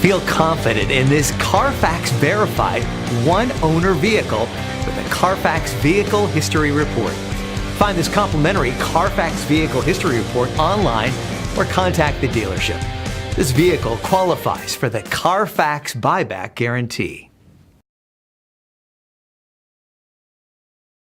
Feel confident in this Carfax verified one-owner vehicle with a Carfax Vehicle History Report. Find this complimentary Carfax Vehicle History Report online or contact the dealership. This vehicle qualifies for the Carfax Buyback Guarantee.